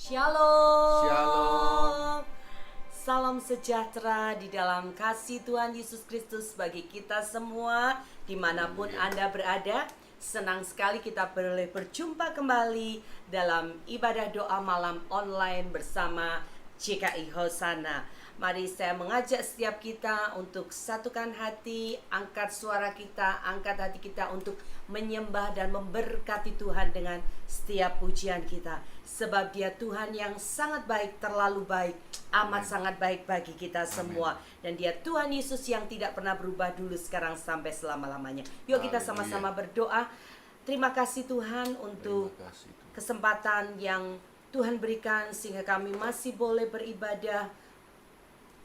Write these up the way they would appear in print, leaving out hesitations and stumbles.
Shalom. Shalom. Salam sejahtera di dalam kasih Tuhan Yesus Kristus bagi kita semua dimanapun Anda berada. Senang sekali kita boleh berjumpa kembali dalam ibadah doa malam online bersama GKI Hosana. Mari saya mengajak setiap kita untuk satukan hati, angkat suara kita, angkat hati kita untuk menyembah dan memberkati Tuhan dengan setiap pujian kita. Sebab Dia Tuhan yang sangat baik, terlalu baik, amat sangat baik bagi kita semua. Dan Dia Tuhan Yesus yang tidak pernah berubah dulu, sekarang, sampai selama-lamanya. Yuk kita sama-sama berdoa. Terima kasih Tuhan untuk kesempatan yang Tuhan berikan sehingga kami masih boleh beribadah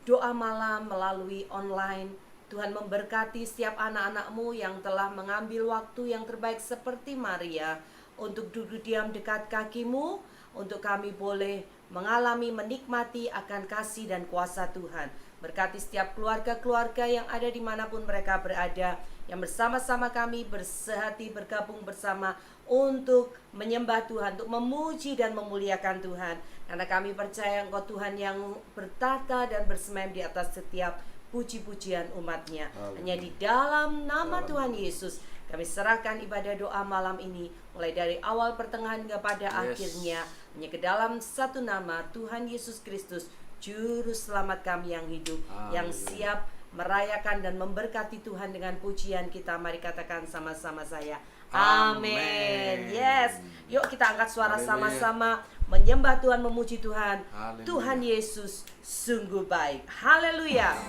doa malam melalui online. Tuhan memberkati setiap anak-anak-Mu yang telah mengambil waktu yang terbaik seperti Maria untuk duduk diam dekat kaki-Mu, untuk kami boleh mengalami, menikmati akan kasih dan kuasa Tuhan. Berkati setiap keluarga-keluarga yang ada dimanapun mereka berada, yang bersama-sama kami bersehati bergabung bersama untuk menyembah Tuhan, untuk memuji dan memuliakan Tuhan. Karena kami percaya Engkau Tuhan yang bertata dan bersemayam di atas setiap puji-pujian umat-Nya. Hanya di dalam nama Tuhan Yesus kami serahkan ibadah doa malam ini, mulai dari awal, pertengahan hingga pada akhirnya, hanya ke dalam satu nama, Tuhan Yesus Kristus, Juru Selamat kami yang hidup, yang siap merayakan dan memberkati Tuhan dengan pujian kita. Mari katakan sama-sama saya, amin. Yes, yuk kita angkat suara sama-sama menyembah Tuhan, memuji Tuhan. Haleluya. Tuhan Yesus sungguh baik. Haleluya.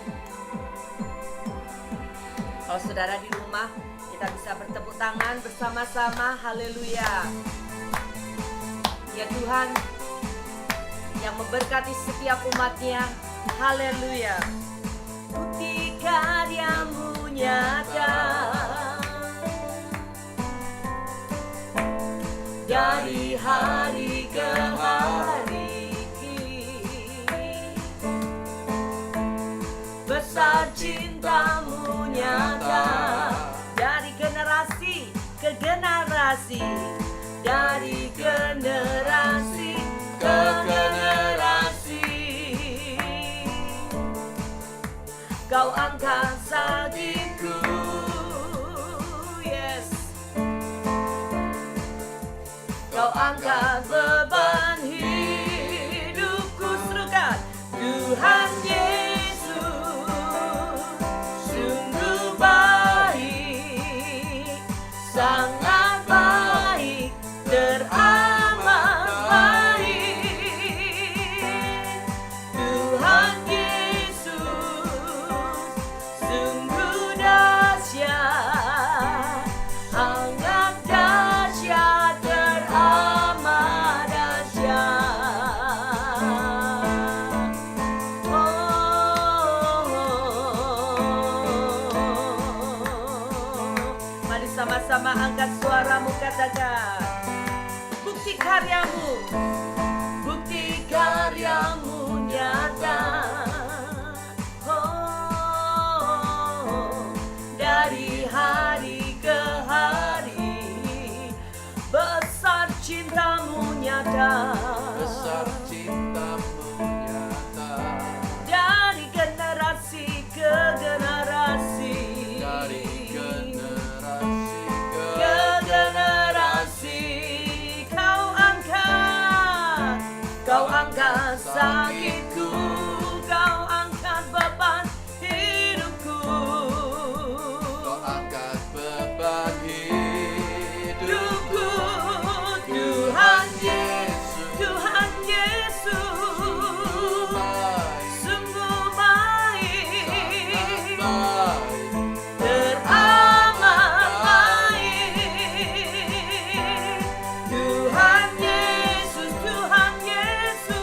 Kalau saudara di rumah, kita bisa bertepuk tangan bersama-sama. Haleluya. Ya Tuhan yang memberkati setiap umat-Nya. Haleluya. Bukti karya-Mu nyata dari hari ke hari, besar cinta-Mu nyata dari generasi ke generasi, dari generasi ke generasi. Kau angkat salibku, yes. Kau angkat beban hidupku, serukan Tuhan Yesus sungguh baik, sangat baik, teramat baik. Tuhan Yesus sungguh dahsyat, hangat dahsyat, teramat dahsyat. Mari sama-sama angkat suaramu, katakan bukti karya-Mu, bukti karya-Mu nyata. Dari hari ke hari, besar cinta-Mu nyata. Besar cinta-Mu nyata Dari generasi ke generasi, dari generasi ke generasi. Kau angkat sakitku, Kau angkat beban hidupku. Kau angkat beban hidupku. Tuhan Yesus, Tuhan Yesus baik, sungguh baik, sangat baik, teramat baik. Tuhan Yesus, Tuhan Yesus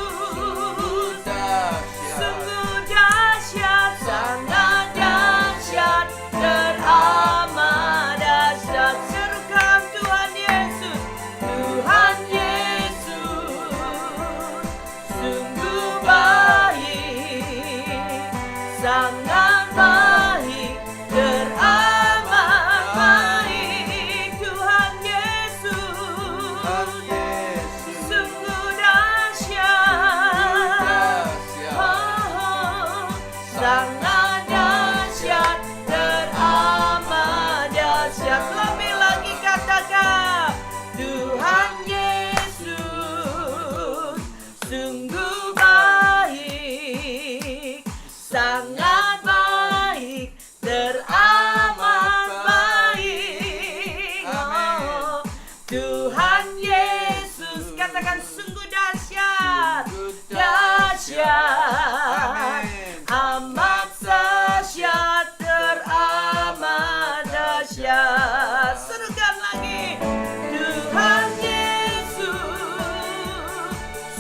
Tuhan Yesus, katakan sungguh dahsyat, dahsyat, Amin. amat dahsyat, teramat dahsyat. Serukan lagi, Tuhan Yesus,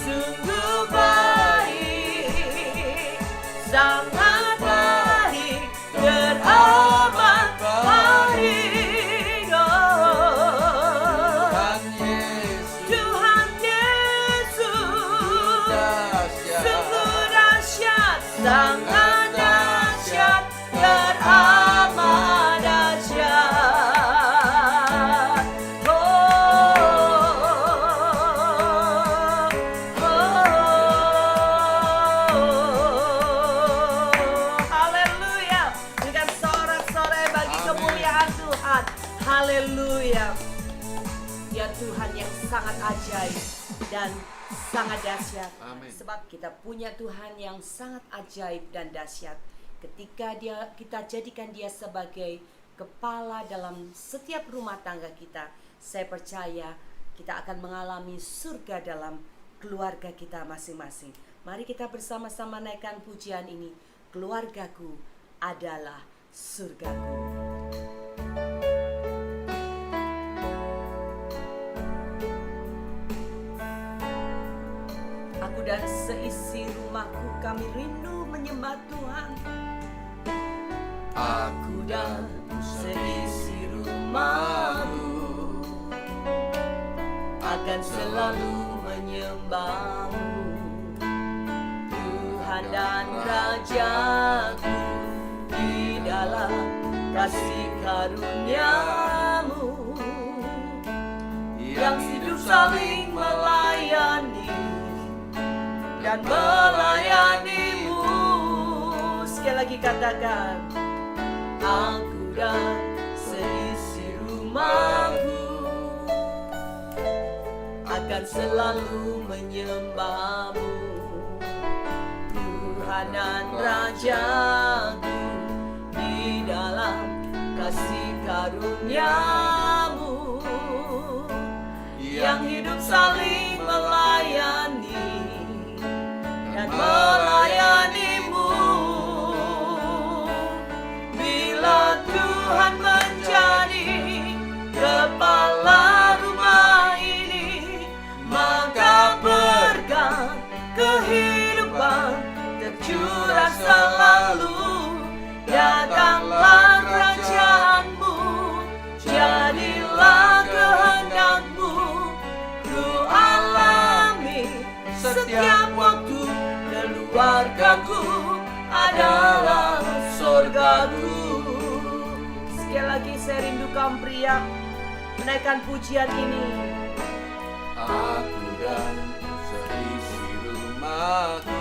sungguh baik, sangat baik, teramat baik. Tuhan Yesus Tuhan Yesus, dahsyat. sungguh dahsyat, sangat dahsyat, teramat dahsyat. Oh, haleluya. Berikan sorak-sorai bagi Amin. kemuliaan Tuhan. Haleluya. Ya Tuhan yang sangat ajaib dan sangat dahsyat. Amin. Sebab kita punya Tuhan yang sangat ajaib dan dahsyat. Ketika kita jadikan dia sebagai kepala dalam setiap rumah tangga kita, saya percaya kita akan mengalami surga dalam keluarga kita masing-masing. Mari kita bersama-sama naikkan pujian ini. Keluargaku adalah surgaku. Aku dan seisi rumahku, kami rindu menyembah Tuhan. Aku dan seisi rumahku akan selalu menyembahmu, Tuhan dan Rajaku, di dalam kasih karuniamu yang hidup saling melayani dan melayanimu. Sekali lagi katakan, aku dan seisi rumahku akan selalu menyembahmu, Tuhan dan Rajaku, di dalam kasih karuniamu yang hidup saling melayani dan melayanimu. Bila Tuhan menjadi kepala rumah ini, maka berkat kehidupan tercurah selalu. Datanglah kerajaanmu, jadilah kehendakmu, ku alami setiap waktu. Keluargaku adalah surgaku. Sekali lagi saya rindukan pria menaikkan pujian ini. Aku dan seisi rumahku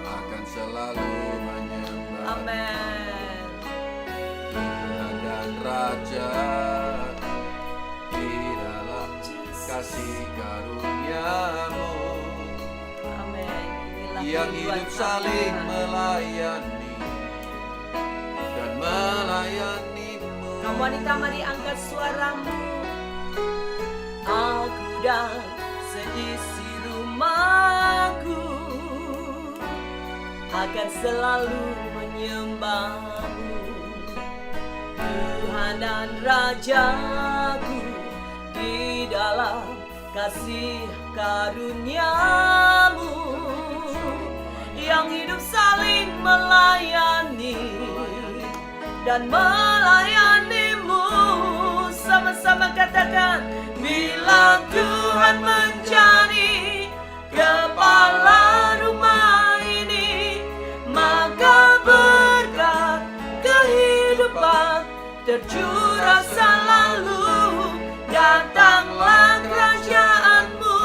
akan selalu menyembah Amin. Tuhan dan Raja, di dalam kasih karuniamu Amin. Inilah yang kehidupan hidup saling kami. melayani dan melayanimu. Kamu wanita, mari angkat suaramu. Aku dan seisi rumahku akan selalu menyembahmu, Tuhan dan Rajaku, di dalam kasih karuniamu yang hidup saling melayani dan melayanimu. Sama-sama katakan, bila Tuhan menjadi kepala rumah ini, maka berkat kehidupan tercurah selalu. Datanglah kerajaanmu,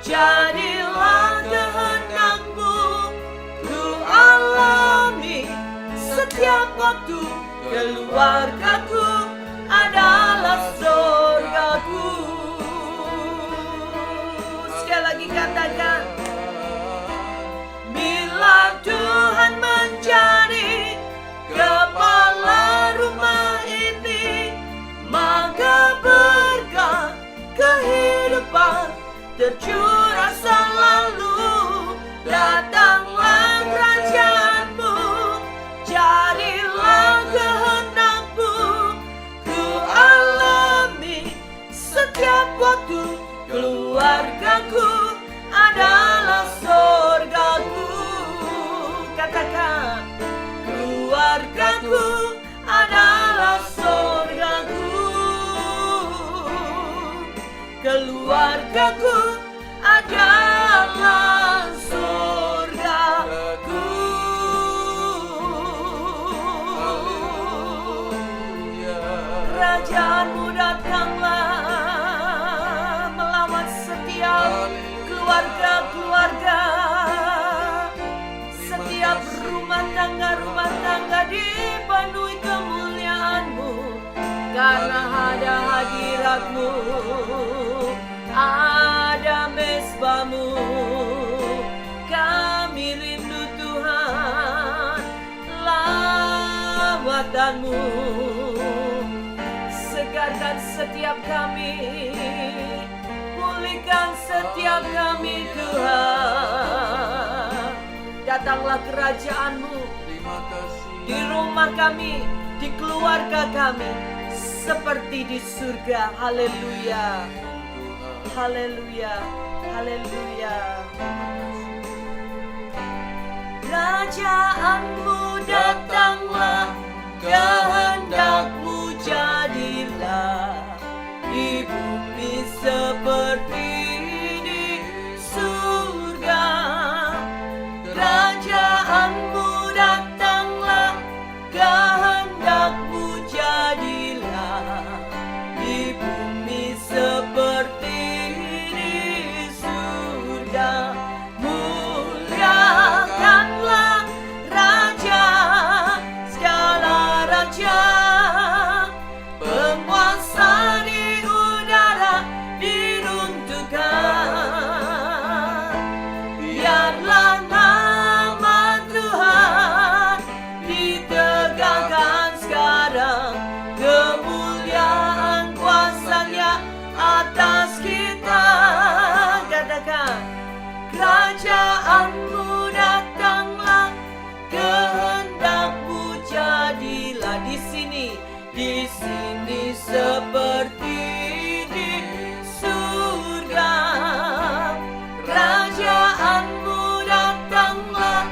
jadilah kehendakmu, ku alami setiap waktu. Keluargaku adalah surgaku. Sekali lagi katakan, bila Tuhan menjadi kepala rumah ini, maka kehidupan tercurah selalu. Datanglah kerajaanmu, jadilah kehendakmu, ku alami setiap waktu. Keluargaku adalah surgaku. Katakan, keluargaku adalah surgaku. Keluargaku adalah surgaku. Kerajaanmu datanglah melawat setiap keluarga-keluarga, setiap rumah tangga dipenuhi kemuliaan-Mu. Karena ada hadirat-Mu, ada mesbah-Mu. Kami rindu Tuhan lawatan-Mu. Segarkan setiap kami, pulihkan setiap kami Tuhan. Datanglah kerajaan-Mu di rumah kami, di keluarga kami, seperti di surga. Haleluya, haleluya, haleluya. Kerajaan-Mu datanglah, kehendak-Mu jadilah di bumi seperti di surga. Kerajaan-Mu datanglah, kehendak-Mu jadilah di bumi seperti di surga. Muliakanlah Raja, segala raja, penguasa di udara diruntuhkan. Biarlah nama Tuhan ditegakkan sekarang, kemuliaan kuasa-Nya atas kita. Katakan, kerajaan-Mu datanglah, kehendak-Mu jadilah di sini seperti di surga. Kerajaan-Mu datanglah,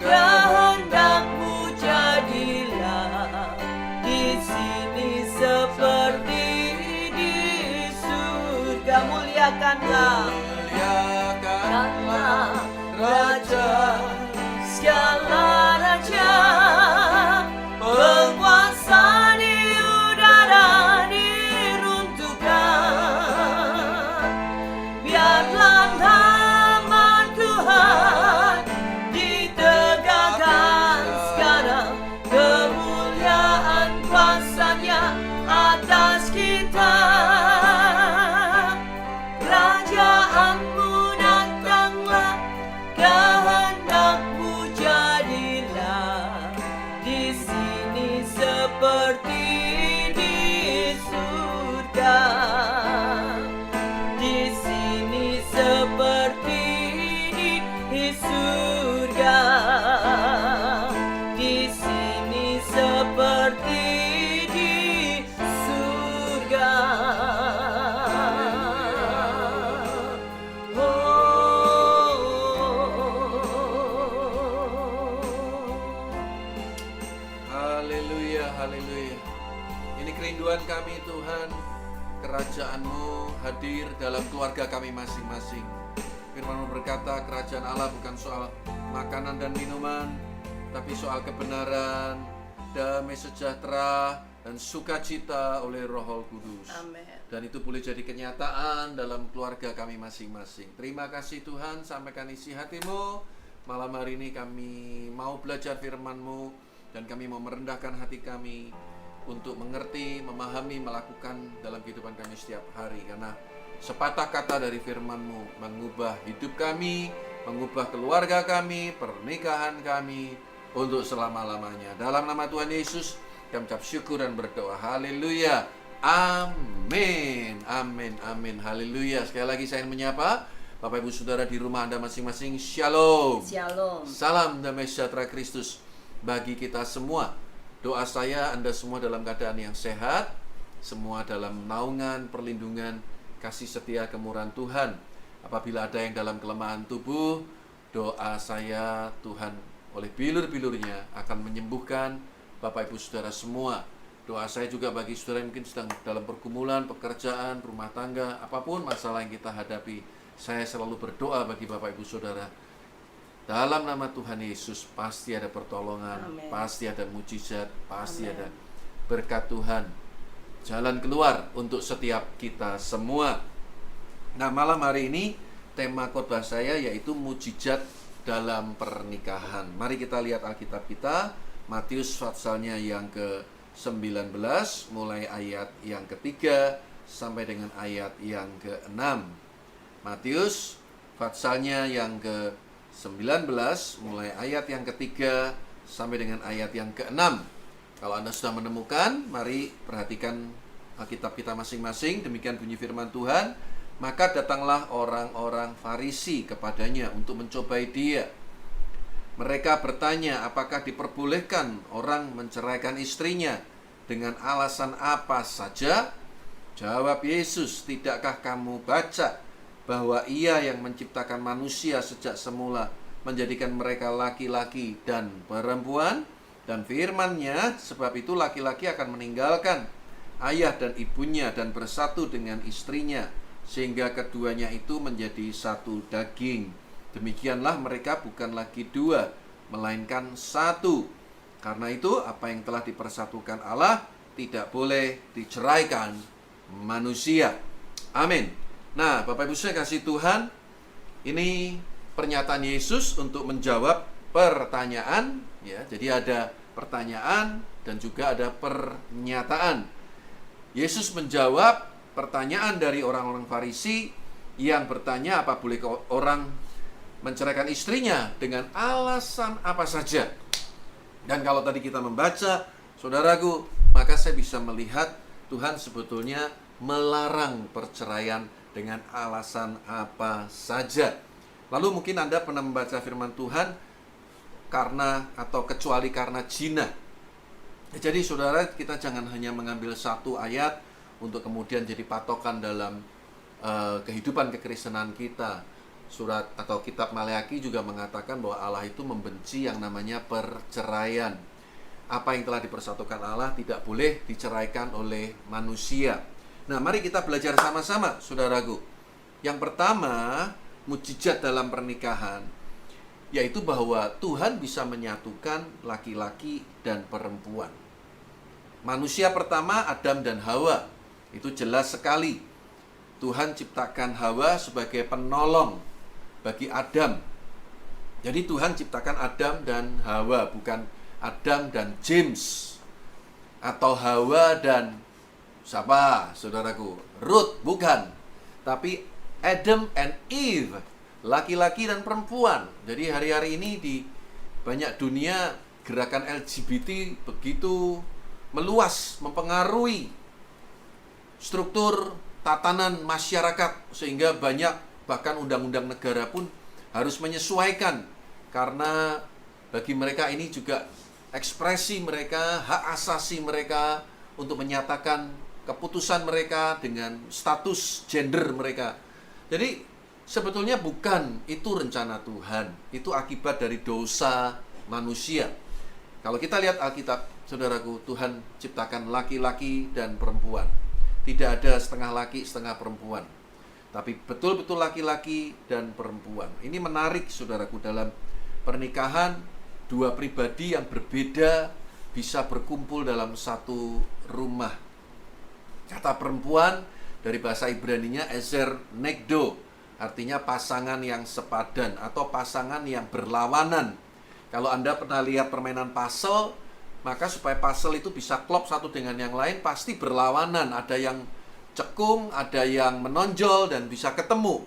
kehendak-Mu jadilah di sini seperti di surga. Muliakanlah Raja, segala raja, penguasa di udara diruntuhkan. Biarlah nama Tuhan ditegakkan sekarang, kemuliaan kuasa-Nya atas kita. Kerajaan-Mu datanglah, kehendak-Mu jadilah di sini seperti di surga. Di sini seperti di surga. Di sini seperti di surga. Haleluya, haleluya. Ini kerinduan kami Tuhan, kerajaan-Mu hadir dalam keluarga kami masing-masing. Firman-Mu berkata, kerajaan Allah bukan soal makanan dan minuman, tapi soal kebenaran, damai sejahtera, dan sukacita oleh Roh Kudus. Amin. Dan itu boleh jadi kenyataan dalam keluarga kami masing-masing. Terima kasih Tuhan, sampaikan isi hati-Mu. Malam hari ini kami mau belajar firman-Mu, dan kami mau merendahkan hati kami untuk mengerti, memahami, melakukan dalam kehidupan kami setiap hari. Karena sepatah kata dari firman-Mu mengubah hidup kami, mengubah keluarga kami, pernikahan kami untuk selama-lamanya. Dalam nama Tuhan Yesus, kami ucap syukur dan berdoa. Haleluya. Amin. Amin. Amin. Haleluya. Sekali lagi saya ingin menyapa Bapak Ibu Saudara di rumah Anda masing-masing. Shalom. Shalom. Salam damai sejahtera Kristus bagi kita semua. Doa saya Anda semua dalam keadaan yang sehat, semua dalam naungan, perlindungan, kasih setia kemurahan Tuhan. Apabila ada yang dalam kelemahan tubuh, doa saya Tuhan oleh bilur-bilurnya akan menyembuhkan Bapak Ibu Saudara semua. Doa saya juga bagi saudara yang mungkin sedang dalam pergumulan, pekerjaan, rumah tangga, apapun masalah yang kita hadapi. Saya selalu berdoa bagi Bapak Ibu Saudara. Dalam nama Tuhan Yesus pasti ada pertolongan, Amen. pasti ada mujizat, pasti Amen. ada berkat Tuhan. Jalan keluar untuk setiap kita semua. Nah, malam hari ini tema khotbah saya yaitu mujizat dalam pernikahan. Mari kita lihat Alkitab kita, Matius pasalnya yang ke-19, mulai ayat yang ketiga sampai dengan ayat yang ke-6. Matius pasalnya yang ke-19, mulai ayat yang ketiga sampai dengan ayat yang ke-6. Kalau Anda sudah menemukan, mari perhatikan Alkitab kita masing-masing. Demikian bunyi firman Tuhan. Maka datanglah orang-orang Farisi kepadanya untuk mencobai dia. Mereka bertanya, apakah diperbolehkan orang menceraikan istrinya dengan alasan apa saja? Jawab Yesus, tidakkah kamu baca bahwa Ia yang menciptakan manusia sejak semula menjadikan mereka laki-laki dan perempuan? Dan firman-Nya, sebab itu laki-laki akan meninggalkan ayah dan ibunya dan bersatu dengan istrinya, sehingga keduanya itu menjadi satu daging. Demikianlah mereka bukan lagi dua, melainkan satu. Karena itu apa yang telah dipersatukan Allah tidak boleh diceraikan manusia. Amin. Nah, Bapak Ibu saya kasih Tuhan, ini pernyataan Yesus untuk menjawab pertanyaan, ya. Jadi ada pertanyaan dan juga ada pernyataan. Yesus menjawab pertanyaan dari orang-orang Farisi yang bertanya apa boleh orang menceraikan istrinya dengan alasan apa saja. Dan kalau tadi kita membaca, saudaraku, maka saya bisa melihat Tuhan sebetulnya melarang perceraian dengan alasan apa saja. Lalu mungkin Anda pernah membaca firman Tuhan karena atau kecuali karena zina. Jadi saudara, kita jangan hanya mengambil satu ayat untuk kemudian jadi patokan dalam kehidupan kekristenan kita. Surat atau kitab Maleakhi juga mengatakan bahwa Allah itu membenci yang namanya perceraian. Apa yang telah dipersatukan Allah tidak boleh diceraikan oleh manusia. Nah, mari kita belajar sama-sama, saudaraku. Yang pertama, mujizat dalam pernikahan, yaitu bahwa Tuhan bisa menyatukan laki-laki dan perempuan. Manusia pertama, Adam dan Hawa. Itu jelas sekali. Tuhan ciptakan Hawa sebagai penolong bagi Adam. Jadi Tuhan ciptakan Adam dan Hawa, bukan Adam dan James, atau Hawa dan siapa, saudaraku? Ruth, bukan. Tapi Adam and Eve, laki-laki dan perempuan. Jadi hari-hari ini di banyak dunia gerakan LGBT begitu meluas, mempengaruhi struktur tatanan masyarakat, sehingga banyak bahkan undang-undang negara pun harus menyesuaikan, karena bagi mereka ini juga ekspresi mereka, hak asasi mereka untuk menyatakan keputusan mereka dengan status gender mereka. Jadi sebetulnya bukan itu rencana Tuhan, itu akibat dari dosa manusia. Kalau kita lihat Alkitab, saudaraku, Tuhan ciptakan laki-laki dan perempuan. Tidak ada setengah laki, setengah perempuan, tapi betul-betul laki-laki dan perempuan. Ini menarik, saudaraku, dalam pernikahan dua pribadi yang berbeda bisa berkumpul dalam satu rumah. Kata perempuan dari bahasa Ibrani-nya ezer negdo, artinya pasangan yang sepadan atau pasangan yang berlawanan. Kalau Anda pernah lihat permainan puzzle, maka supaya puzzle itu bisa klop satu dengan yang lain pasti berlawanan. Ada yang cekung, ada yang menonjol dan bisa ketemu.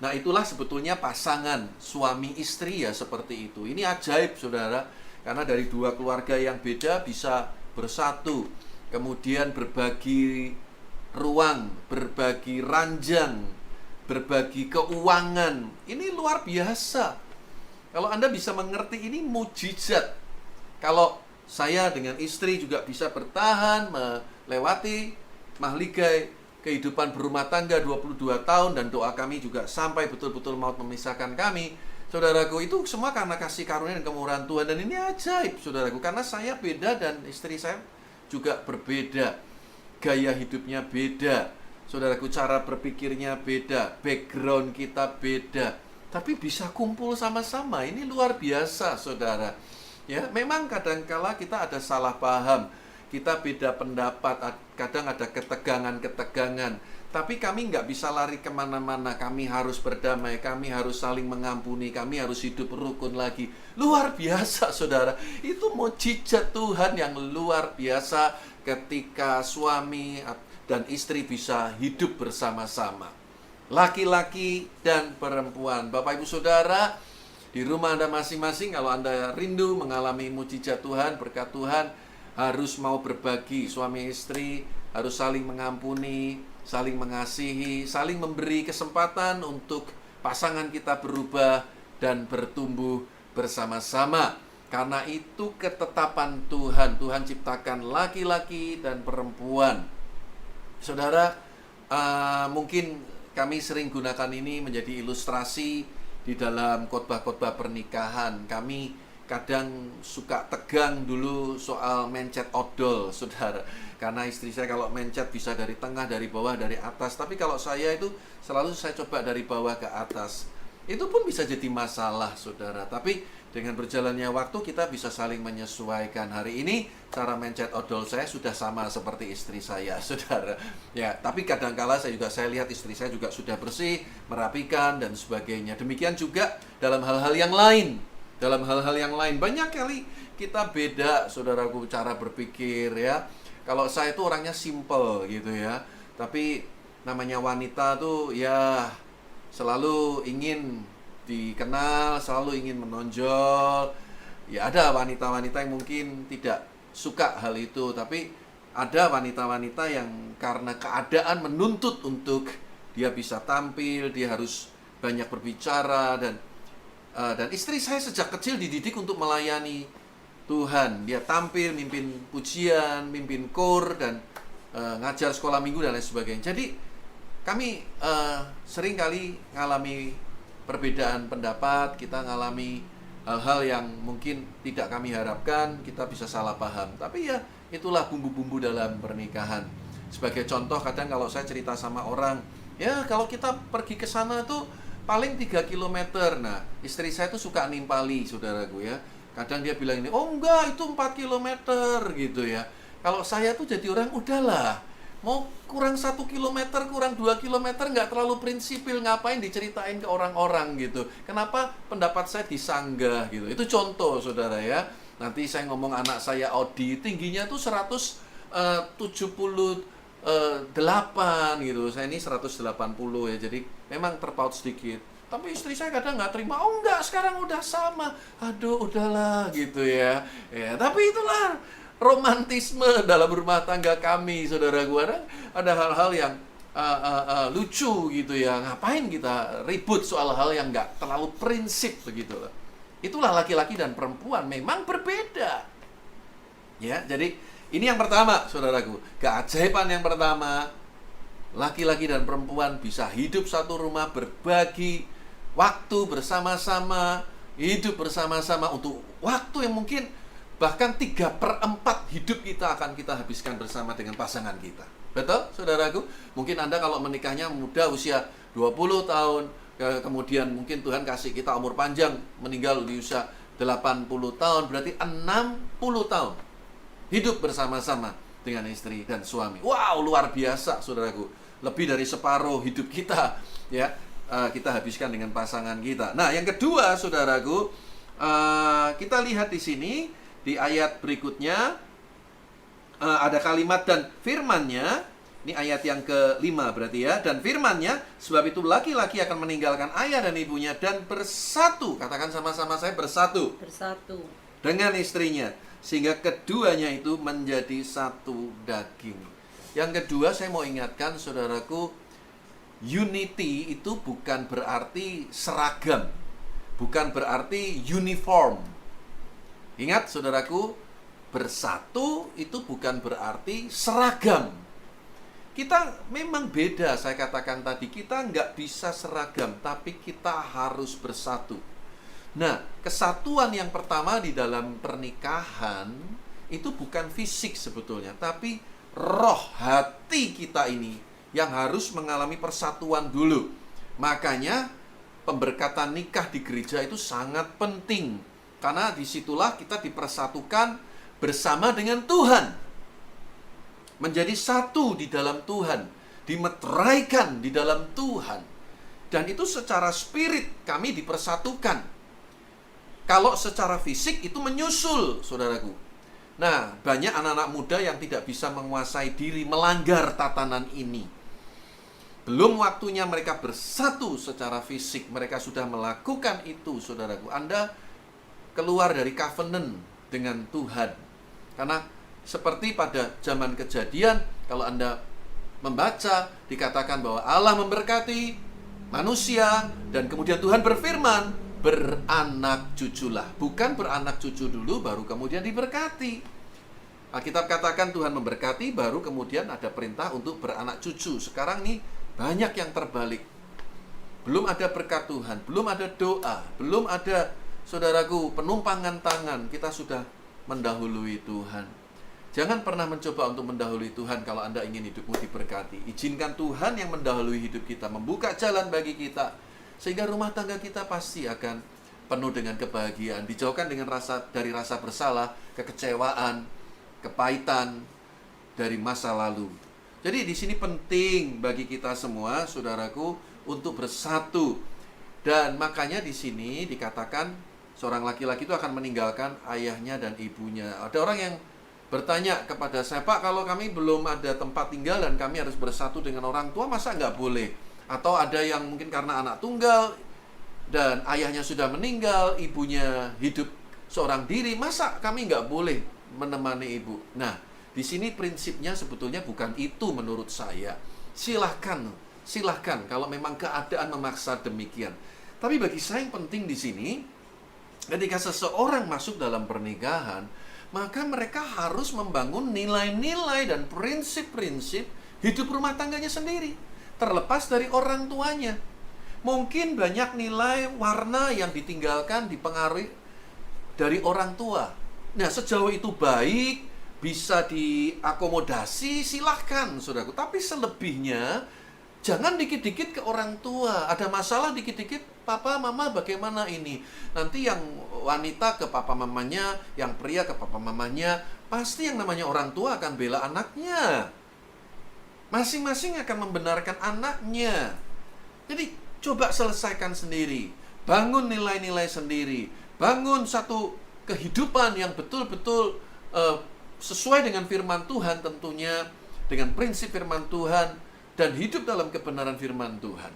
Nah, itulah sebetulnya pasangan suami istri ya, seperti itu. Ini ajaib, saudara, karena dari dua keluarga yang beda bisa bersatu, kemudian berbagi ruang, berbagi ranjang, berbagi keuangan. Ini luar biasa. Kalau Anda bisa mengerti, ini mujizat. Kalau saya dengan istri juga bisa bertahan melewati mahligai kehidupan berumah tangga 22 tahun, dan doa kami juga sampai betul-betul maut memisahkan kami. Saudaraku, itu semua karena kasih karunia dan kemurahan Tuhan. Dan ini ajaib, saudaraku, karena saya beda dan istri saya juga berbeda. Gaya hidupnya beda, saudaraku, cara berpikirnya beda, background kita beda, tapi bisa kumpul sama-sama. Ini luar biasa, saudara. Ya, memang kadangkala kita ada salah paham, kita beda pendapat, kadang ada ketegangan-ketegangan, tapi kami nggak bisa lari kemana-mana. Kami harus berdamai, kami harus saling mengampuni, kami harus hidup rukun lagi. Luar biasa, saudara. Itu mujizat Tuhan yang luar biasa ketika suami dan istri bisa hidup bersama-sama. Laki-laki dan perempuan. Bapak ibu saudara, di rumah Anda masing-masing, kalau Anda rindu mengalami mujizat Tuhan, berkat Tuhan, harus mau berbagi. Suami istri harus saling mengampuni, saling mengasihi, saling memberi kesempatan untuk pasangan kita berubah dan bertumbuh bersama-sama. Karena itu ketetapan Tuhan. Tuhan ciptakan laki-laki dan perempuan. Saudara, mungkin kami sering gunakan ini menjadi ilustrasi di dalam khotbah-khotbah pernikahan. Kami kadang suka tegang dulu soal mencet odol, saudara. Karena istri saya kalau mencet bisa dari tengah, dari bawah, dari atas. Tapi kalau saya itu selalu saya coba dari bawah ke atas. Itu pun bisa jadi masalah, saudara. Tapi dengan berjalannya waktu kita bisa saling menyesuaikan. Hari ini cara mencet odol saya sudah sama seperti istri saya, saudara. Ya, tapi kadangkala saya lihat istri saya juga sudah bersih, merapikan dan sebagainya. Demikian juga dalam hal-hal yang lain. Dalam hal-hal yang lain banyak kali kita beda, saudaraku, cara berpikir ya. Kalau saya itu orangnya simple gitu ya. Tapi namanya wanita tuh ya selalu ingin dikenal, selalu ingin menonjol. Ya ada wanita-wanita yang mungkin tidak suka hal itu, tapi ada wanita-wanita yang karena keadaan menuntut untuk dia bisa tampil, dia harus banyak berbicara, dan istri saya sejak kecil dididik untuk melayani Tuhan. Dia tampil, mimpin pujian, mimpin kor, dan ngajar sekolah minggu dan lain sebagainya. Jadi kami sering kali ngalami perbedaan pendapat, kita ngalami hal-hal yang mungkin tidak kami harapkan, kita bisa salah paham. Tapi ya itulah bumbu-bumbu dalam pernikahan. Sebagai contoh, kadang kalau saya cerita sama orang, ya kalau kita pergi ke sana tuh paling 3 km. Nah, istri saya tuh suka nimpali, saudaraku ya. Kadang dia bilang ini, oh enggak, itu 4 km gitu ya. Kalau saya tuh jadi orang, udahlah, mau kurang 1 km, kurang 2 km, nggak terlalu prinsipil, ngapain diceritain ke orang-orang gitu. Kenapa pendapat saya disanggah gitu. Itu contoh, saudara ya. Nanti saya ngomong anak saya Audi, tingginya tuh 178 gitu. Saya ini 180 ya, jadi memang terpaut sedikit. Tapi istri saya kadang nggak terima, oh enggak, sekarang udah sama. Aduh, udahlah gitu ya. Ya, tapi itulah romantisme dalam rumah tangga kami, saudara gua. Ada hal-hal yang lucu gitu ya. Ngapain kita ribut soal hal yang nggak terlalu prinsip begitu loh. Itulah laki-laki dan perempuan memang berbeda. Ya, jadi ini yang pertama, saudaraku. Keajaiban yang pertama, laki-laki dan perempuan bisa hidup satu rumah, berbagi waktu bersama-sama, hidup bersama-sama untuk waktu yang mungkin bahkan 3/4 hidup kita akan kita habiskan bersama dengan pasangan kita. Betul, saudaraku? Mungkin Anda kalau menikahnya muda, usia 20 tahun, kemudian mungkin Tuhan kasih kita umur panjang, meninggal di usia 80 tahun, berarti 60 tahun hidup bersama-sama dengan istri dan suami. Wow, luar biasa, saudaraku. Lebih dari separuh hidup kita, ya, kita habiskan dengan pasangan kita. Nah, yang kedua, saudaraku, kita lihat di sini, di ayat berikutnya, ada kalimat dan firman-Nya. Ini ayat yang ke-5 berarti ya. Dan firman-Nya, sebab itu laki-laki akan meninggalkan ayah dan ibunya dan bersatu. Katakan sama-sama saya, bersatu. Bersatu. Dengan istrinya. Sehingga keduanya itu menjadi satu daging. Yang kedua, saya mau ingatkan saudaraku, unity itu bukan berarti seragam, bukan berarti uniform. Ingat saudaraku, bersatu itu bukan berarti seragam. Kita memang beda, saya katakan tadi, kita nggak bisa seragam, tapi kita harus bersatu. Nah, kesatuan yang pertama di dalam pernikahan itu bukan fisik sebetulnya, tapi roh hati kita ini yang harus mengalami persatuan dulu. Makanya pemberkatan nikah di gereja itu sangat penting, karena disitulah kita dipersatukan bersama dengan Tuhan. Menjadi satu di dalam Tuhan, dimeteraikan di dalam Tuhan. Dan itu secara spirit kami dipersatukan. Kalau secara fisik itu menyusul, saudaraku. Nah, banyak anak-anak muda yang tidak bisa menguasai diri, melanggar tatanan ini. Belum waktunya mereka bersatu secara fisik, mereka sudah melakukan itu, saudaraku. Anda keluar dari covenant dengan Tuhan. Karena seperti pada zaman Kejadian, kalau Anda membaca, dikatakan bahwa Allah memberkati manusia, dan kemudian Tuhan berfirman, beranak cuculah. Bukan beranak cucu dulu, baru kemudian diberkati. Alkitab katakan Tuhan memberkati, baru kemudian ada perintah untuk beranak cucu. Sekarang nih, banyak yang terbalik. Belum ada berkat Tuhan, belum ada doa, belum ada, saudaraku, penumpangan tangan, kita sudah mendahului Tuhan. Jangan pernah mencoba untuk mendahului Tuhan kalau Anda ingin hidupmu diberkati. Izinkan Tuhan yang mendahului hidup kita, membuka jalan bagi kita, sehingga rumah tangga kita pasti akan penuh dengan kebahagiaan, dijauhkan dari rasa bersalah, kekecewaan, kepahitan dari masa lalu. Jadi di sini penting bagi kita semua, saudaraku, untuk bersatu. Dan makanya di sini dikatakan seorang laki-laki itu akan meninggalkan ayahnya dan ibunya. Ada orang yang bertanya kepada saya, Pak, kalau kami belum ada tempat tinggal dan kami harus bersatu dengan orang tua, masa nggak boleh? Atau ada yang mungkin karena anak tunggal dan ayahnya sudah meninggal, ibunya hidup seorang diri, masa kami nggak boleh menemani ibu? Nah, di sini prinsipnya sebetulnya bukan itu menurut saya. Silahkan kalau memang keadaan memaksa demikian. Tapi bagi saya yang penting di sini, ketika seseorang masuk dalam pernikahan, maka mereka harus membangun nilai-nilai dan prinsip-prinsip hidup rumah tangganya sendiri, terlepas dari orang tuanya. Mungkin banyak nilai warna yang ditinggalkan, dipengaruhi dari orang tua. Nah, sejauh itu baik, bisa diakomodasi, silahkan, saudaraku. Tapi selebihnya, jangan dikit-dikit ke orang tua. Ada masalah dikit-dikit, papa, mama, bagaimana ini? Nanti yang wanita ke papa mamanya, yang pria ke papa mamanya. Pasti yang namanya orang tua akan bela anaknya. Masing-masing akan membenarkan anaknya. Jadi, coba selesaikan sendiri. Bangun nilai-nilai sendiri. Bangun satu kehidupan yang betul-betul sesuai dengan firman Tuhan tentunya. Dengan prinsip firman Tuhan. Dan hidup dalam kebenaran firman Tuhan.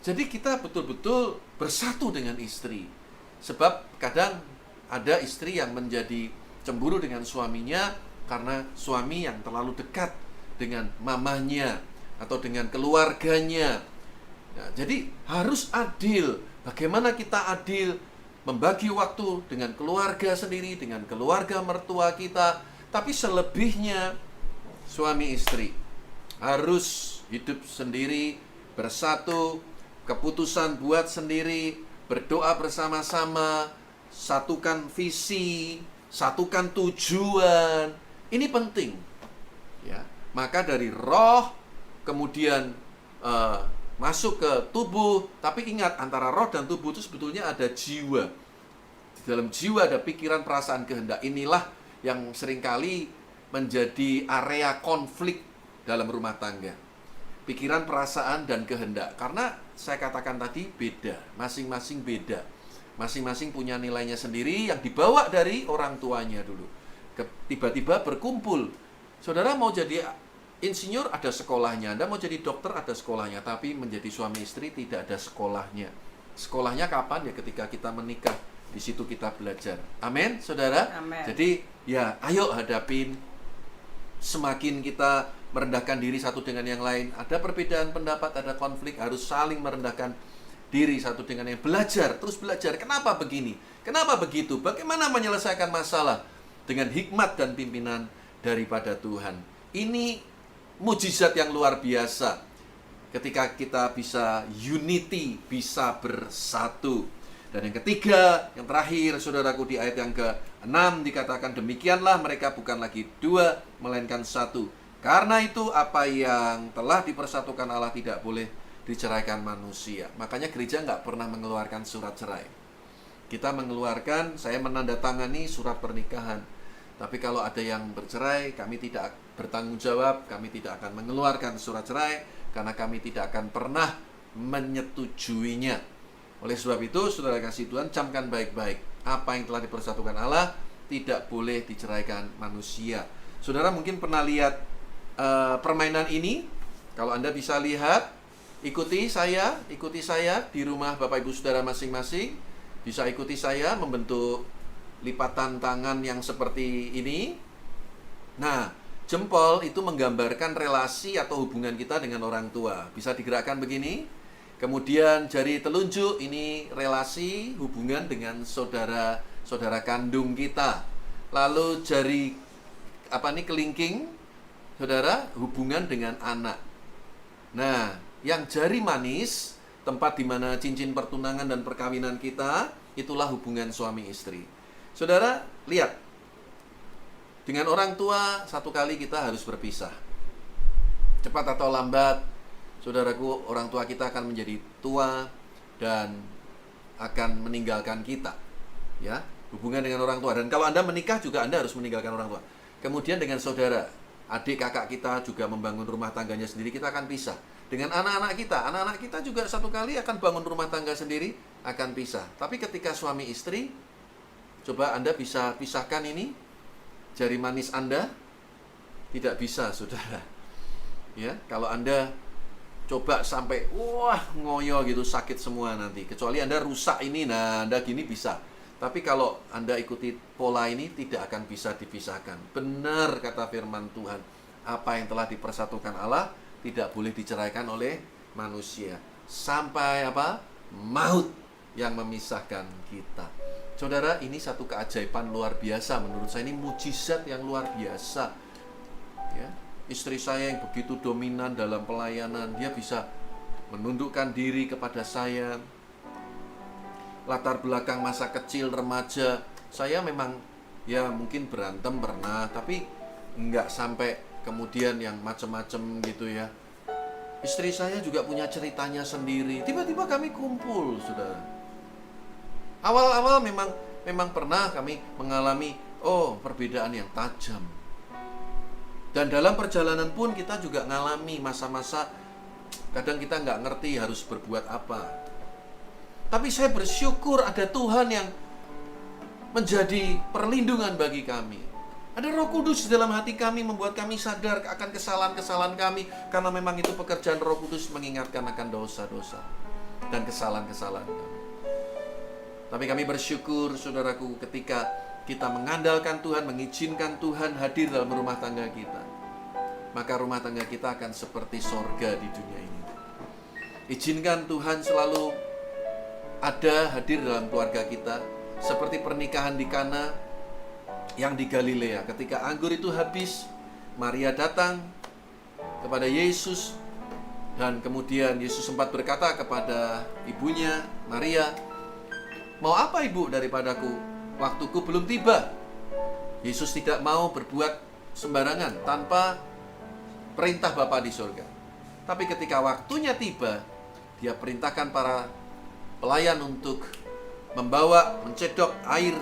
Jadi kita betul-betul bersatu dengan istri. Sebab kadang ada istri yang menjadi cemburu dengan suaminya karena suami yang terlalu dekat dengan mamanya atau dengan keluarganya. Nah, jadi harus adil. Bagaimana kita adil? Membagi waktu dengan keluarga sendiri, dengan keluarga mertua kita. Tapi selebihnya suami istri harus hidup sendiri, bersatu, keputusan buat sendiri, berdoa bersama-sama, satukan visi, satukan tujuan. Ini penting. Ya, maka dari roh kemudian masuk ke tubuh, tapi ingat antara roh dan tubuh itu sebetulnya ada jiwa. Di dalam jiwa ada pikiran, perasaan, kehendak. Inilah yang seringkali menjadi area konflik dalam rumah tangga. Pikiran, perasaan, dan kehendak. Karena saya katakan tadi beda, masing-masing beda. Masing-masing punya nilainya sendiri yang dibawa dari orang tuanya dulu. Tiba-tiba berkumpul. Saudara mau jadi insinyur, ada sekolahnya. Anda mau jadi dokter, ada sekolahnya. Tapi menjadi suami istri tidak ada sekolahnya. Sekolahnya kapan? Ya ketika kita menikah. Di situ kita belajar. Amin, saudara? Amin. Jadi ya ayo hadapin. Semakin kita merendahkan diri satu dengan yang lain. Ada perbedaan pendapat, ada konflik, harus saling merendahkan diri satu dengan yang belajar, terus belajar. Kenapa begini? Kenapa begitu? Bagaimana menyelesaikan masalah dengan hikmat dan pimpinan daripada Tuhan. Ini mujizat yang luar biasa. Ketika kita bisa unity, bisa bersatu. Dan yang ketiga, yang terakhir, saudaraku, di ayat yang ke-6 dikatakan, demikianlah mereka bukan lagi dua, melainkan satu. Karena itu apa yang telah dipersatukan Allah tidak boleh diceraikan manusia. Makanya gereja nggak pernah mengeluarkan surat cerai. Kita mengeluarkan, saya menandatangani surat pernikahan. Tapi kalau ada yang bercerai, kami tidak bertanggung jawab, kami tidak akan mengeluarkan surat cerai, karena kami tidak akan pernah menyetujuinya. Oleh sebab itu, saudara kasih Tuhan, camkan baik-baik. Apa yang telah dipersatukan Allah tidak boleh diceraikan manusia. Saudara mungkin pernah lihat permainan ini. Kalau Anda bisa lihat, ikuti saya di rumah Bapak Ibu Saudara masing-masing. Bisa ikuti saya membentuk lipatan tangan yang seperti ini. Nah, jempol itu menggambarkan relasi atau hubungan kita dengan orang tua. Bisa digerakkan begini. Kemudian jari telunjuk ini relasi hubungan dengan saudara kandung kita. Lalu jari kelingking, saudara, hubungan dengan anak. Nah, yang jari manis, tempat di mana cincin pertunangan dan perkawinan kita, itulah hubungan suami istri. Saudara, lihat. Dengan orang tua, satu kali kita harus berpisah. Cepat atau lambat, saudaraku, orang tua kita akan menjadi tua dan akan meninggalkan kita. Ya, hubungan dengan orang tua. Dan kalau Anda menikah juga Anda harus meninggalkan orang tua. Kemudian dengan saudara, adik kakak kita juga membangun rumah tangganya sendiri, kita akan pisah. Dengan anak-anak kita juga satu kali akan bangun rumah tangga sendiri, akan pisah. Tapi ketika suami istri, coba Anda bisa pisahkan ini, jari manis Anda, tidak bisa, saudara. Ya, kalau Anda coba sampai ngoyo gitu, sakit semua nanti. Kecuali Anda rusak ini, nah Anda gini bisa. Tapi kalau Anda ikuti pola ini, tidak akan bisa dipisahkan. Benar kata firman Tuhan, apa yang telah dipersatukan Allah tidak boleh diceraikan oleh manusia. Sampai maut yang memisahkan kita. Saudara, ini satu keajaiban luar biasa. Menurut saya ini mujizat yang luar biasa. Ya. Istri saya yang begitu dominan dalam pelayanan, dia bisa menundukkan diri kepada saya. Latar belakang masa kecil, remaja, saya memang ya mungkin berantem pernah, tapi nggak sampai kemudian yang macem-macem gitu ya. Istri saya juga punya ceritanya sendiri. Tiba-tiba kami kumpul, saudara. Awal-awal memang pernah kami mengalami perbedaan yang tajam. Dan dalam perjalanan pun kita juga ngalami masa-masa kadang kita nggak ngerti harus berbuat apa. Tapi saya bersyukur ada Tuhan yang menjadi perlindungan bagi kami. Ada Roh Kudus dalam hati kami membuat kami sadar akan kesalahan-kesalahan kami. Karena memang itu pekerjaan Roh Kudus mengingatkan akan dosa-dosa dan kesalahan-kesalahan kami. Tapi kami bersyukur, saudaraku, ketika kita mengandalkan Tuhan, mengizinkan Tuhan hadir dalam rumah tangga kita, maka rumah tangga kita akan seperti sorga di dunia ini. Izinkan Tuhan selalu hadir dalam keluarga kita, seperti pernikahan di Kana yang di Galilea. Ketika anggur itu habis, Maria datang kepada Yesus, dan kemudian Yesus sempat berkata kepada ibunya, Maria, mau apa ibu daripadaku? Waktuku belum tiba. Yesus tidak mau berbuat sembarangan tanpa perintah Bapa di surga. Tapi ketika waktunya tiba, dia perintahkan para pelayan untuk mencedok air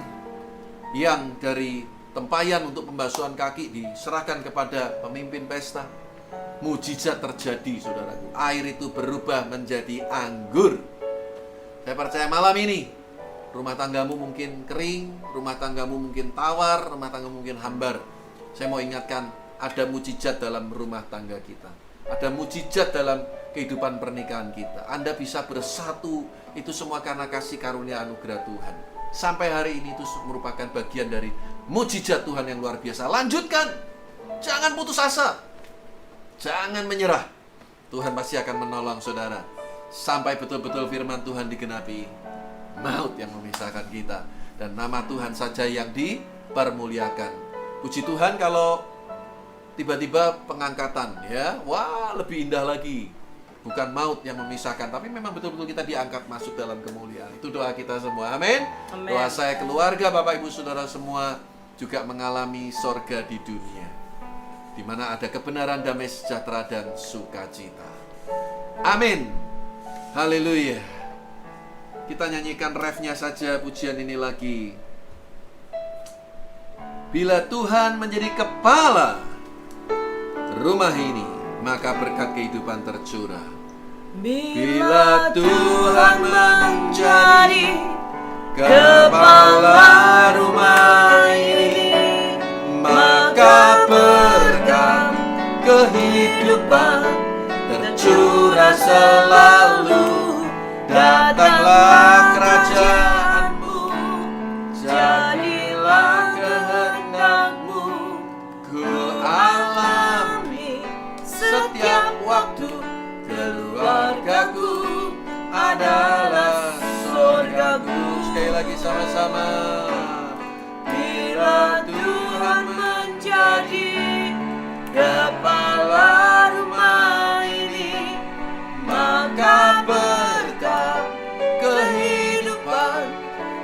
yang dari tempayan untuk pembasuhan kaki diserahkan kepada pemimpin pesta. Mujizat terjadi, saudaraku. Air itu berubah menjadi anggur. Saya percaya malam ini rumah tanggamu mungkin kering, rumah tanggamu mungkin tawar, rumah tanggamu mungkin hambar. Saya mau ingatkan, ada mujizat dalam rumah tangga kita. Ada mujizat dalam kehidupan pernikahan kita. Anda bisa bersatu, itu semua karena kasih karunia anugerah Tuhan. Sampai hari ini itu merupakan bagian dari mujizat Tuhan yang luar biasa. Lanjutkan, jangan putus asa. Jangan menyerah. Tuhan pasti akan menolong saudara. Sampai betul-betul firman Tuhan digenapi. Maut yang memisahkan kita. Dan nama Tuhan saja yang dipermuliakan. Puji Tuhan kalau tiba-tiba pengangkatan, ya. Wah, lebih indah lagi. Bukan maut yang memisahkan, tapi memang betul-betul kita diangkat masuk dalam kemuliaan. Itu doa kita semua. Amin. Doa saya, keluarga, Bapak Ibu Saudara semua juga mengalami sorga di dunia, di mana ada kebenaran, damai sejahtera, dan sukacita. Amin. Haleluya. Kita nyanyikan refnya saja pujian ini lagi. Bila Tuhan menjadi kepala rumah ini, maka berkat kehidupan tercurah. Bila Tuhan menjadi kepala rumah ini, maka berkat kehidupan tercurah selalu. Datanglah kerajaanmu, jadilah kehendak-Mu. Ku alami setiap waktu, keluargaku adalah surgaku. Sekali lagi sama-sama. Bila Tuhan menjadi kepala rumah ini, maka berkat kehidupan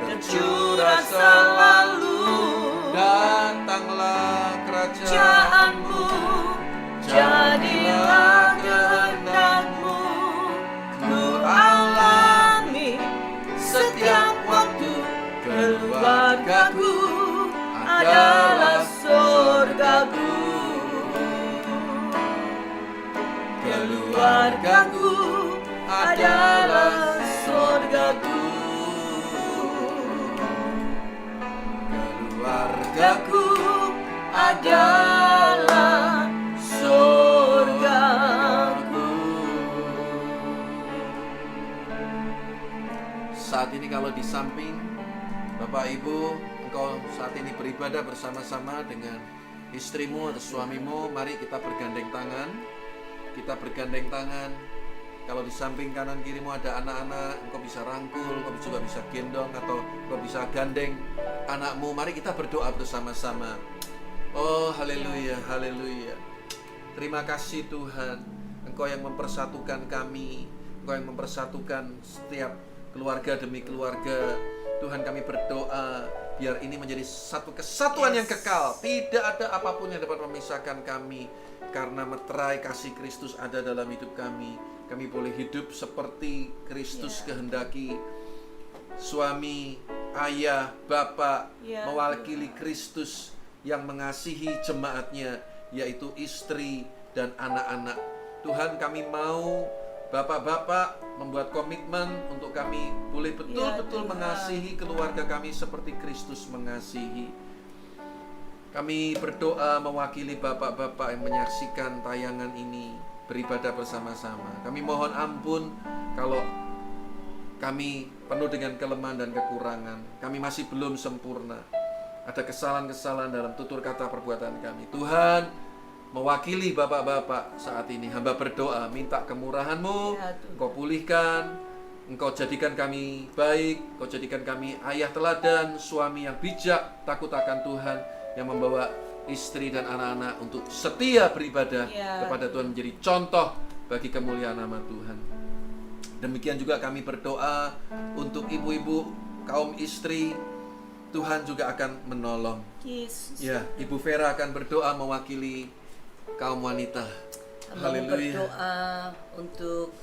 tercurah selalu. Datanglah kerajaanmu, jadilah kehendak-Mu. Ku alami setiap waktu, keluargaku adalah surgaku. Keluargaku adalah surgaku. Keluargaku adalah surgaku. Saat ini kalau di samping Bapak Ibu, engkau saat ini beribadah bersama-sama dengan istrimu atau suamimu, mari kita bergandeng tangan. Kita bergandeng tangan. Kalau di samping kanan kirimu ada anak-anak, engkau bisa rangkul, engkau juga bisa gendong, atau engkau bisa gandeng anakmu. Mari kita berdoa bersama-sama. Oh, haleluya, haleluya. Terima kasih Tuhan, Engkau yang mempersatukan kami, Engkau yang mempersatukan setiap keluarga demi keluarga. Tuhan, kami berdoa biar ini menjadi satu kesatuan yang kekal. Tidak ada apapun yang dapat memisahkan kami, karena meterai kasih Kristus ada dalam hidup kami. Kami boleh hidup seperti Kristus kehendaki. Suami, ayah, bapak mewakili Kristus yang mengasihi jemaatnya, yaitu istri dan anak-anak. Tuhan, kami mau bapak-bapak membuat komitmen untuk kami boleh betul-betul mengasihi keluarga kami seperti Kristus mengasihi. Kami berdoa mewakili bapak-bapak yang menyaksikan tayangan ini, beribadah bersama-sama. Kami mohon ampun kalau kami penuh dengan kelemahan dan kekurangan. Kami masih belum sempurna. Ada kesalahan-kesalahan dalam tutur kata perbuatan kami. Tuhan, mewakili bapak-bapak saat ini, hamba berdoa, minta kemurahan-Mu, Engkau pulihkan, Engkau jadikan kami baik, Engkau jadikan kami ayah teladan, suami yang bijak, takut akan Tuhan, yang membawa istri dan anak-anak untuk setia beribadah kepada Tuhan, menjadi contoh bagi kemuliaan nama Tuhan. Demikian juga kami berdoa untuk ibu-ibu, kaum istri. Tuhan juga akan menolong. Ya, Ibu Vera akan berdoa mewakili kaum wanita. Haleluya. Berdoa untuk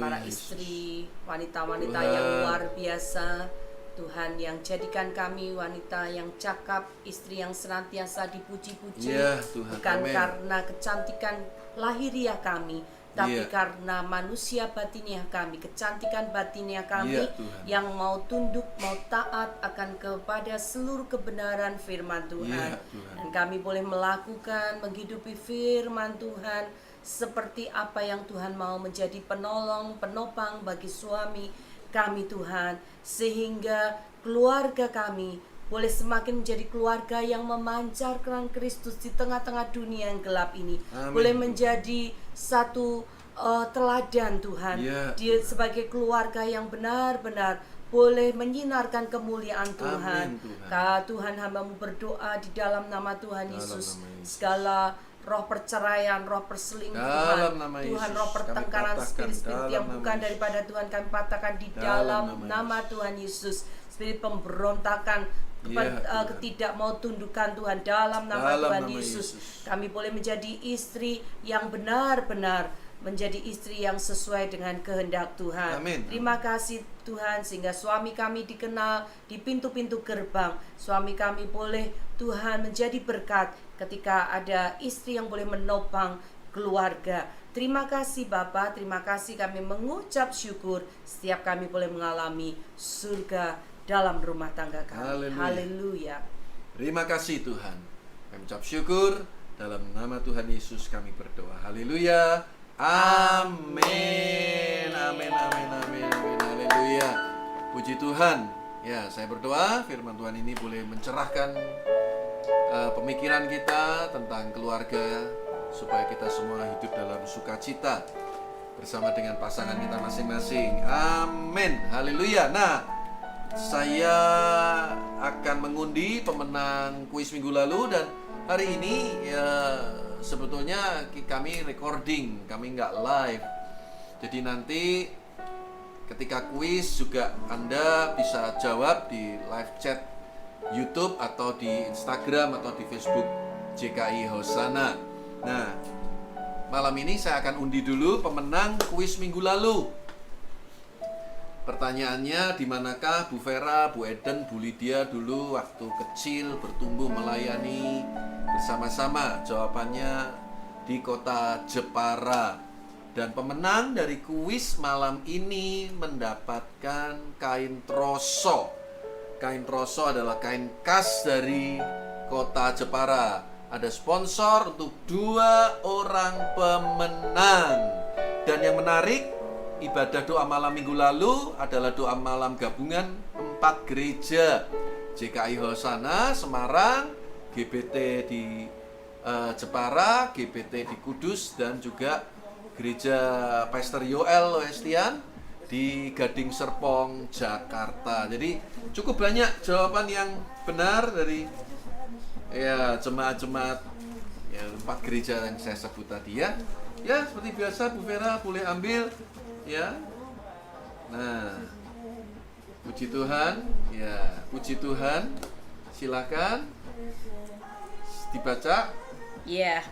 para istri, wanita-wanita yang luar biasa. Tuhan yang jadikan kami wanita yang cakap, istri yang senantiasa dipuji-puji. Bukan karena kecantikan lahiriah kami, tapi karena manusia batiniah kami, kecantikan batiniah kami yang mau tunduk, mau taat akan kepada seluruh kebenaran firman Tuhan. Dan kami boleh melakukan, menghidupi firman Tuhan seperti apa yang Tuhan mau, menjadi penolong, penopang bagi suami kami Tuhan, sehingga keluarga kami boleh semakin menjadi keluarga yang memancarkan Kristus di tengah-tengah dunia yang gelap ini. Amin. Boleh menjadi satu teladan Tuhan, Ya. dia sebagai keluarga yang benar-benar boleh menyinarkan kemuliaan Tuhan. Amin, Tuhan. Tuhan, hamba-Mu berdoa di dalam nama Tuhan Dalam Yesus, nama Yesus. segala roh perceraian, roh perselingkuhan, Dalam nama Tuhan, Yesus, roh pertengkaran, kami patahkan spirit-spirit dalam yang nama bukan Yesus. daripada Tuhan, kami patahkan di Dalam dalam nama nama Tuhan Yesus. Spirit pemberontakan, Tuhan. ketidak mau tundukan Tuhan, dalam nama Dalam Tuhan nama Yesus. Yesus. Kami boleh menjadi istri yang benar-benar menjadi istri yang sesuai dengan kehendak Tuhan. Amin. Terima kasih Tuhan, sehingga suami kami dikenal di pintu-pintu gerbang. Suami kami boleh Tuhan menjadi berkat ketika ada istri yang boleh menopang keluarga. Terima kasih Bapa, terima kasih, kami mengucap syukur setiap kami boleh mengalami surga dalam rumah tangga kami. Haleluya. Haleluya. Terima kasih Tuhan. Kami ucap syukur dalam nama Tuhan Yesus kami berdoa. Haleluya. Amin. Amin. Amin. Amin. Amin. Haleluya. Puji Tuhan. Ya, saya berdoa firman Tuhan ini boleh mencerahkan pemikiran kita tentang keluarga, supaya kita semua hidup dalam sukacita bersama dengan pasangan kita masing-masing. Amin. Haleluya. Nah, saya akan mengundi pemenang kuis minggu lalu, dan hari ini ya sebetulnya kami recording, kami nggak live. Jadi nanti ketika kuis juga Anda bisa jawab di live chat YouTube atau di Instagram atau di Facebook JKI Hosana. Nah, malam ini saya akan undi dulu pemenang kuis minggu lalu. Pertanyaannya, di manakah Bu Vera, Bu Eden, Bu Lydia dulu waktu kecil bertumbuh melayani bersama-sama? Jawabannya di kota Jepara. Dan pemenang dari kuis malam ini mendapatkan kain troso. Kain troso adalah kain khas dari kota Jepara. Ada sponsor untuk 2 orang pemenang. Dan yang menarik, ibadah doa malam minggu lalu adalah doa malam gabungan 4 gereja. JKI Hosana Semarang, GBT di Jepara, GBT di Kudus, dan juga gereja Pastor Yoel Loestian di Gading Serpong, Jakarta. Jadi cukup banyak jawaban yang benar dari ya jemaat-jemaat ya 4 gereja yang saya sebut tadi ya. Ya, seperti biasa Bu Vera boleh ambil ya. Nah, puji Tuhan. Ya, puji Tuhan. Silakan dibaca. Iya.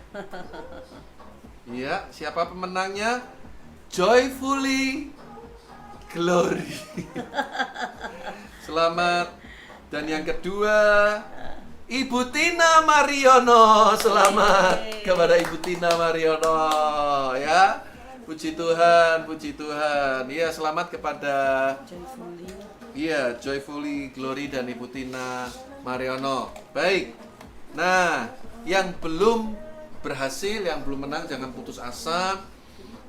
Iya, siapa pemenangnya? Joyfully Glory. Selamat. Dan yang kedua, Ibu Tina Mariono. Selamat kepada Ibu Tina Mariono ya. Puji Tuhan, puji Tuhan. Iya, selamat kepada Joyfully Glory dan Ibu Tina Mariono. Baik. Nah, yang belum berhasil, yang belum menang, jangan putus asa.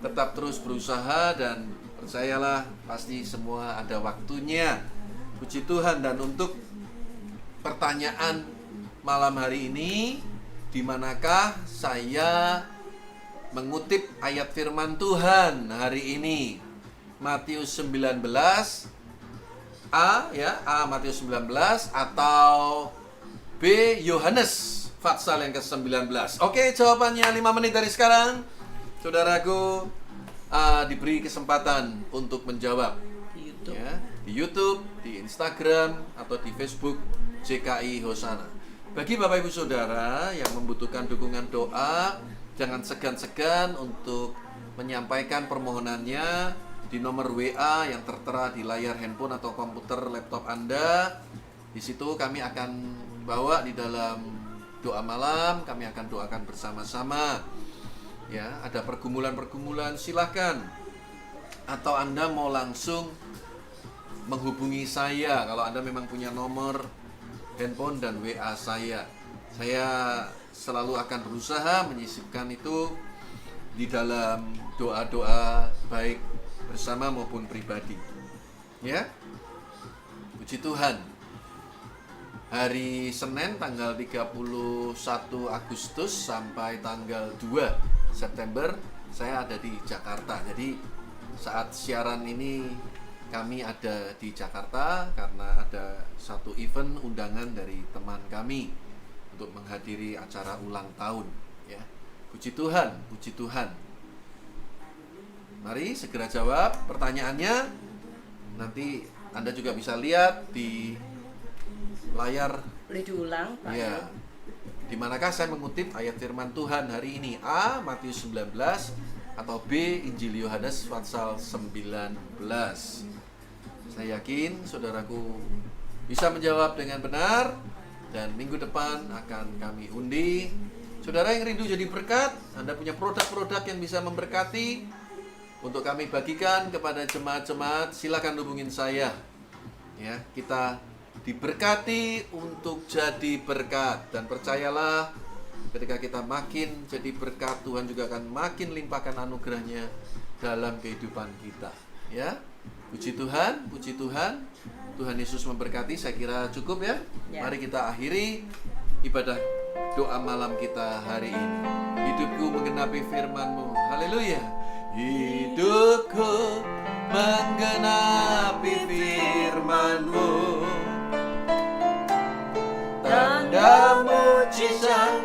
Tetap terus berusaha, dan percayalah pasti semua ada waktunya. Puji Tuhan. Dan untuk pertanyaan malam hari ini, di manakah saya mengutip ayat firman Tuhan hari ini? Matius 19 A ya, A Matius 19 atau B Yohanes Fatsal yang ke-19. Oke, jawabannya 5 menit dari sekarang. Saudaraku diberi kesempatan untuk menjawab Di YouTube. ya, di YouTube, di Instagram, atau di Facebook JKI Hosana. Bagi Bapak Ibu Saudara yang membutuhkan dukungan doa, jangan segan-segan untuk menyampaikan permohonannya di nomor WA yang tertera di layar handphone atau komputer laptop Anda. Di situ kami akan bawa di dalam doa malam, kami akan doakan bersama-sama. Ya, ada pergumulan-pergumulan, silakan. Atau Anda mau langsung menghubungi saya kalau Anda memang punya nomor handphone dan WA saya. Saya selalu akan berusaha menyisipkan itu di dalam doa-doa baik bersama maupun pribadi. Ya. Puji Tuhan. hari Senin tanggal 31 Agustus sampai tanggal 2 September saya ada di Jakarta. Jadi saat siaran ini kami ada di Jakarta karena ada satu event undangan dari teman kami untuk menghadiri acara ulang tahun, ya. Puji Tuhan, puji Tuhan. Mari segera jawab pertanyaannya. Nanti Anda juga bisa lihat di layar. Boleh diulang, Pak? Ya. Di manakah saya mengutip ayat firman Tuhan hari ini? A. Matius 19 atau B. Injil Yohanes pasal 19. Saya yakin saudaraku bisa menjawab dengan benar, dan minggu depan akan kami undi. Saudara yang rindu jadi berkat, Anda punya produk-produk yang bisa memberkati untuk kami bagikan kepada jemaat-jemaat, silakan hubungin saya. Ya, kita diberkati untuk jadi berkat, dan percayalah ketika kita makin jadi berkat, Tuhan juga akan makin limpahkan anugerahnya dalam kehidupan kita, ya. Puji Tuhan, puji Tuhan. Tuhan Yesus memberkati. Saya kira cukup, ya. Mari kita akhiri ibadah doa malam kita hari ini. Hidupku menggenapi firman-Mu. Haleluya. Hidupku menggenapi firman-Mu, tanda mujizat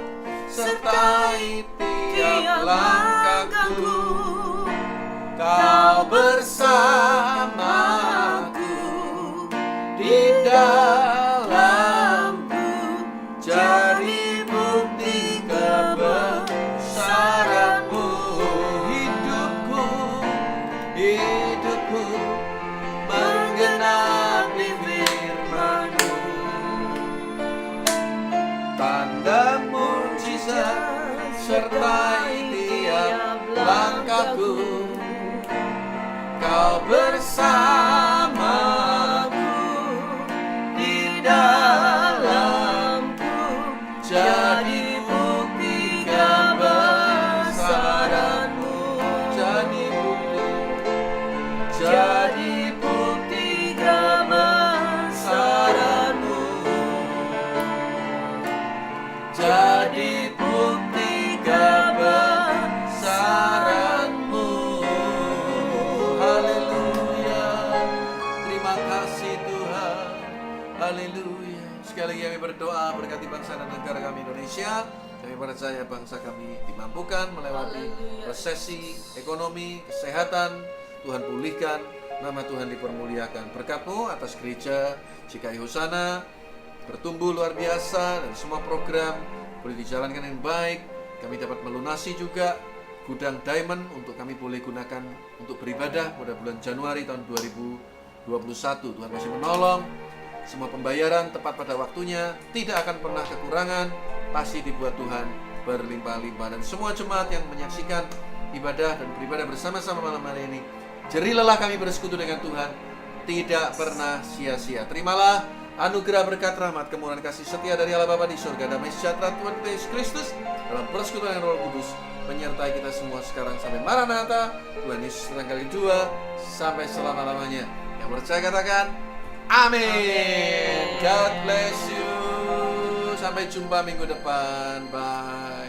sertai tiap langkahku. Kau bersamaku di dalamku, jadi bukti kebesaran-Mu. Hidupku menggenapi firman-Mu, tanda mujizat sertai tiap langkahku. Kau bersamaku di dalamku, jadi bukti kebesaran-Mu. Jadi bukti kebesaran-Mu. Jadi bukti kebesaran-Mu. Haleluya. Terima kasih Tuhan. Haleluya. Sekali lagi kami berdoa, berkati bangsa dan negara kami Indonesia. Kami percaya bangsa kami dimampukan melewati resesi ekonomi, kesehatan. Tuhan pulihkan, nama Tuhan dipermuliakan. Berkat-Mu atas gereja GKI Hosana bertumbuh luar biasa, dan semua program boleh dijalankan dengan baik. Kami dapat melunasi juga gudang diamond untuk kami boleh gunakan untuk beribadah pada bulan Januari tahun 2021. Tuhan masih menolong, semua pembayaran tepat pada waktunya, tidak akan pernah kekurangan, pasti dibuat Tuhan berlimpah-limpah. Dan semua jemaat yang menyaksikan ibadah dan beribadah bersama-sama malam hari ini, jerih lelah kami bersekutu dengan Tuhan, tidak pernah sia-sia. Terimalah anugerah, berkat, rahmat, kemurahan, kasih setia dari Allah Bapa di surga, damai sejahtera Tuhan kita Yesus Kristus dalam persekutuan yang Roh Kudus menyertai kita semua sekarang sampai Maranatha, Tuhan Yesus datang kali kedua, sampai selama-lamanya. Yang percaya katakan amin. God bless you. Sampai jumpa minggu depan. Bye.